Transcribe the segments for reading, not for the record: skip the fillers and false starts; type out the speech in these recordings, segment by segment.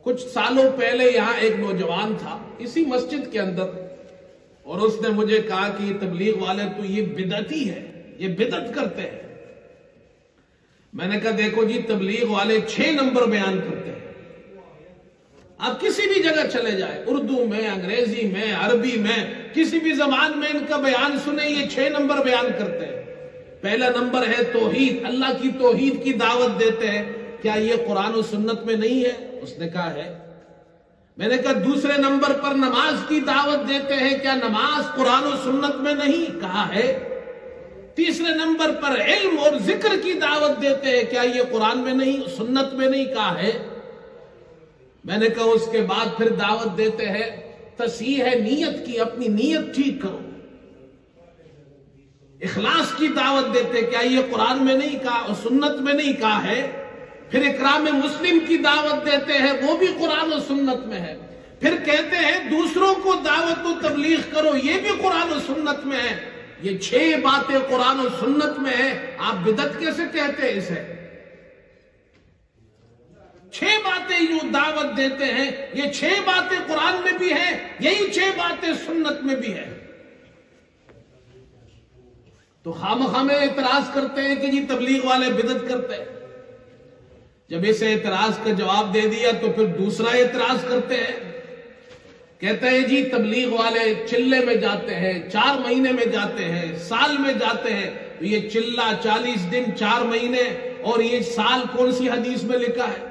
کچھ سالوں پہلے یہاں ایک نوجوان تھا اسی مسجد کے اندر، اور اس نے مجھے کہا کہ یہ تبلیغ والے تو یہ بدعتی ہے، یہ بدعت کرتے ہیں۔ میں نے کہا دیکھو جی، تبلیغ والے 6 نمبر بیان کرتے ہیں۔ آپ کسی بھی جگہ چلے جائیں، اردو میں، انگریزی میں، عربی میں، کسی بھی زبان میں ان کا بیان سنیں، یہ 6 نمبر بیان کرتے ہیں۔ پہلا نمبر ہے توحید، اللہ کی توحید کی دعوت دیتے ہیں۔ کیا یہ قرآن و سنت میں نہیں ہے؟ اس نے کہا ہے۔ میں نے کہا دوسرے نمبر پر نماز کی دعوت دیتے ہیں، کیا نماز قرآن و سنت میں نہیں؟ کہا ہے۔ تیسرے نمبر پر علم اور ذکر کی دعوت دیتے ہیں، کیا یہ قرآن میں نہیں، سنت میں نہیں؟ کہا ہے۔ میں نے کہا اس کے بعد پھر دعوت دیتے ہیں تصحیح ہے نیت کی، اپنی نیت ٹھیک کرو، اخلاص کی دعوت دیتے، کیا یہ قرآن میں نہیں کہا اور سنت میں نہیں؟ کہا ہے۔ پھر اکرام مسلم کی دعوت دیتے ہیں، وہ بھی قرآن و سنت میں ہے۔ پھر کہتے ہیں دوسروں کو دعوت و تبلیغ کرو، یہ بھی قرآن و سنت میں ہے۔ یہ 6 باتیں قرآن و سنت میں ہیں، آپ بدعت کیسے کہتے ہیں اسے؟ 6 باتیں یوں دعوت دیتے ہیں، یہ 6 باتیں قرآن میں بھی ہیں، یہی 6 باتیں سنت میں بھی ہیں۔ تو خامخواہ میں اعتراض کرتے ہیں کہ جی تبلیغ والے بدعت کرتے ہیں۔ جب اس اعتراض کا جواب دے دیا تو پھر دوسرا اعتراض کرتے ہیں، کہتے ہیں جی تبلیغ والے چلے میں جاتے ہیں، 4 مہینے میں جاتے ہیں، سال میں جاتے ہیں، تو یہ چلہ 40 دن 4 مہینے اور یہ سال کون سی حدیث میں لکھا ہے؟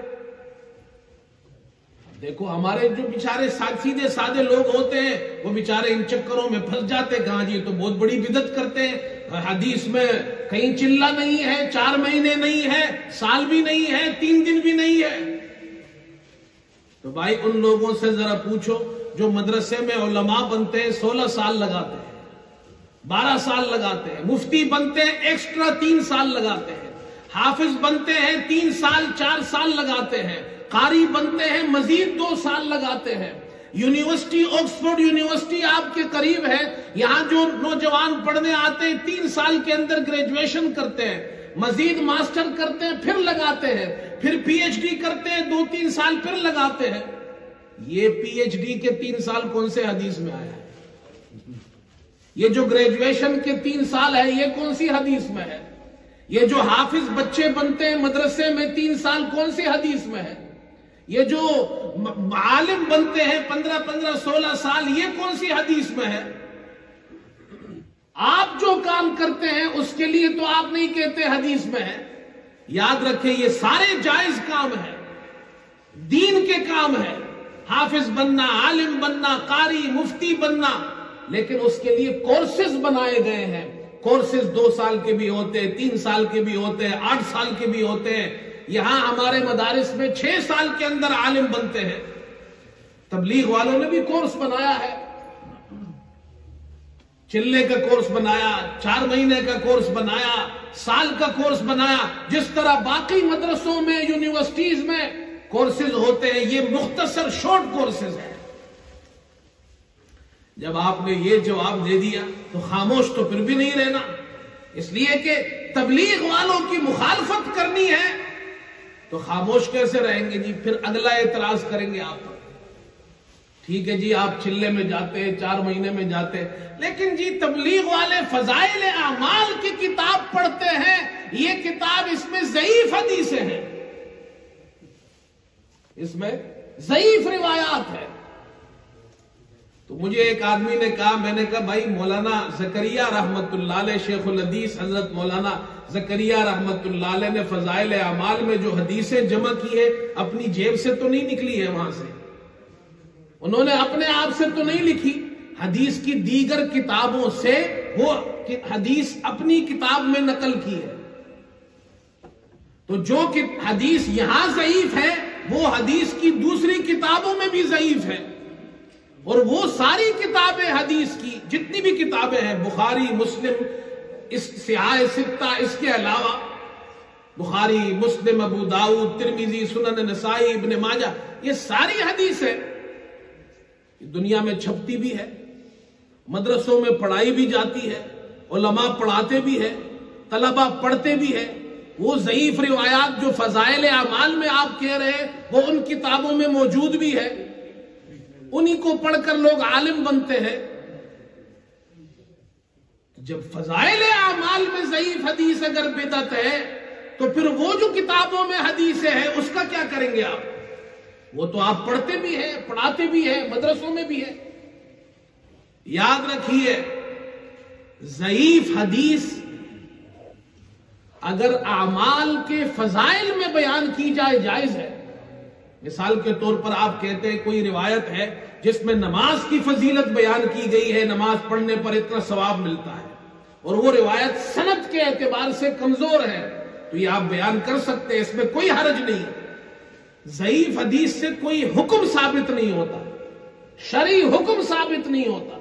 دیکھو ہمارے جو بیچارے سیدھے سادے لوگ ہوتے ہیں وہ بیچارے ان چکروں میں پھنس جاتے ہیں، کہاں جی تو بہت بڑی بدعت کرتے ہیں، حدیث میں کہیں چلہ نہیں ہے، 4 مہینے نہیں ہے، سال بھی نہیں ہے، 3 دن بھی نہیں ہے۔ تو بھائی ان لوگوں سے ذرا پوچھو جو مدرسے میں علماء بنتے ہیں 16 سال لگاتے ہیں، 12 سال لگاتے ہیں، مفتی بنتے ہیں ایکسٹرا 3 سال لگاتے ہیں، حافظ بنتے ہیں 3 سال 4 سال لگاتے ہیں، قاری بنتے ہیں مزید 2 سال لگاتے ہیں۔ یونیورسٹی آکسفورڈ یونیورسٹی آپ کے قریب ہے، یہاں جو نوجوان پڑھنے آتے ہیں 3 سال کے اندر گریجویشن کرتے ہیں، مزید ماسٹر کرتے ہیں، پھر لگاتے ہیں، پھر پی ایچ ڈی کرتے ہیں 2-3 سال پھر لگاتے ہیں۔ یہ پی ایچ ڈی کے 3 سال کون سے حدیث میں آیا ہے؟ یہ جو گریجویشن کے 3 سال ہے یہ کون سی حدیث میں ہے؟ یہ جو حافظ بچے بنتے ہیں مدرسے میں 3 سال کون سی حدیث میں ہے؟ یہ جو عالم بنتے ہیں 15-16 سال یہ کون سی حدیث میں ہے؟ آپ جو کام کرتے ہیں اس کے لیے تو آپ نہیں کہتے حدیث میں ہے۔ یاد رکھیں یہ سارے جائز کام ہیں، دین کے کام ہیں، حافظ بننا، عالم بننا، قاری مفتی بننا، لیکن اس کے لیے کورسز بنائے گئے ہیں۔ کورسز 2 سال کے بھی ہوتے ہیں، 3 سال کے بھی ہوتے ہیں، 8 سال کے بھی ہوتے ہیں۔ یہاں ہمارے مدارس میں 6 سال کے اندر عالم بنتے ہیں۔ تبلیغ والوں نے بھی کورس بنایا ہے، چلے کا کورس بنایا، 4 مہینے کا کورس بنایا، سال کا کورس بنایا، جس طرح باقی مدرسوں میں یونیورسٹیز میں کورسز ہوتے ہیں، یہ مختصر شارٹ کورسز ہیں۔ جب آپ نے یہ جواب دے دیا تو خاموش تو پھر بھی نہیں رہنا، اس لیے کہ تبلیغ والوں کی مخالفت کرنی ہے تو خاموش کیسے رہیں گے جی؟ پھر اگلا اعتراض کریں گے آپ پر، ٹھیک ہے جی آپ چلے میں جاتے ہیں، 4 مہینے میں جاتے ہیں، لیکن جی تبلیغ والے فضائل اعمال کی کتاب پڑھتے ہیں، یہ کتاب اس میں ضعیف حدیثیں ہیں، اس میں ضعیف روایات ہیں۔ تو مجھے ایک آدمی نے کہا، میں نے کہا بھائی مولانا زکریا رحمت اللہ علیہ، شیخ الحدیث حضرت مولانا زکریا رحمت اللہ علیہ نے فضائل اعمال میں جو حدیثیں جمع کی ہے اپنی جیب سے تو نہیں نکلی ہے، وہاں سے انہوں نے اپنے آپ سے تو نہیں لکھی، حدیث کی دیگر کتابوں سے وہ حدیث اپنی کتاب میں نقل کی ہے۔ تو جو حدیث یہاں ضعیف ہے وہ حدیث کی دوسری کتابوں میں بھی ضعیف ہے، اور وہ ساری کتابیں حدیث کی جتنی بھی کتابیں ہیں، بخاری مسلم اس صحاح ستہ، اس کے علاوہ بخاری مسلم ابو داؤد ترمذی سنن نسائی ابن ماجہ، یہ ساری حدیث ہے، دنیا میں چھپتی بھی ہے، مدرسوں میں پڑھائی بھی جاتی ہے، علماء پڑھاتے بھی ہیں، طلبہ پڑھتے بھی ہیں، وہ ضعیف روایات جو فضائل اعمال میں آپ کہہ رہے ہیں وہ ان کتابوں میں موجود بھی ہے، انہی کو پڑھ کر لوگ عالم بنتے ہیں۔ جب فضائل اعمال میں ضعیف حدیث اگر بدعت ہے تو پھر وہ جو کتابوں میں حدیثیں ہیں اس کا کیا کریں گے آپ؟ وہ تو آپ پڑھتے بھی ہیں، پڑھاتے بھی ہیں، مدرسوں میں بھی ہے۔ یاد رکھیے، ضعیف حدیث اگر اعمال کے فضائل میں بیان کی جائے جائز ہے۔ مثال کے طور پر آپ کہتے ہیں کوئی روایت ہے جس میں نماز کی فضیلت بیان کی گئی ہے، نماز پڑھنے پر اتنا ثواب ملتا ہے، اور وہ روایت سند کے اعتبار سے کمزور ہے، تو یہ آپ بیان کر سکتے ہیں، اس میں کوئی حرج نہیں۔ ضعیف حدیث سے کوئی حکم ثابت نہیں ہوتا، شرعی حکم ثابت نہیں ہوتا۔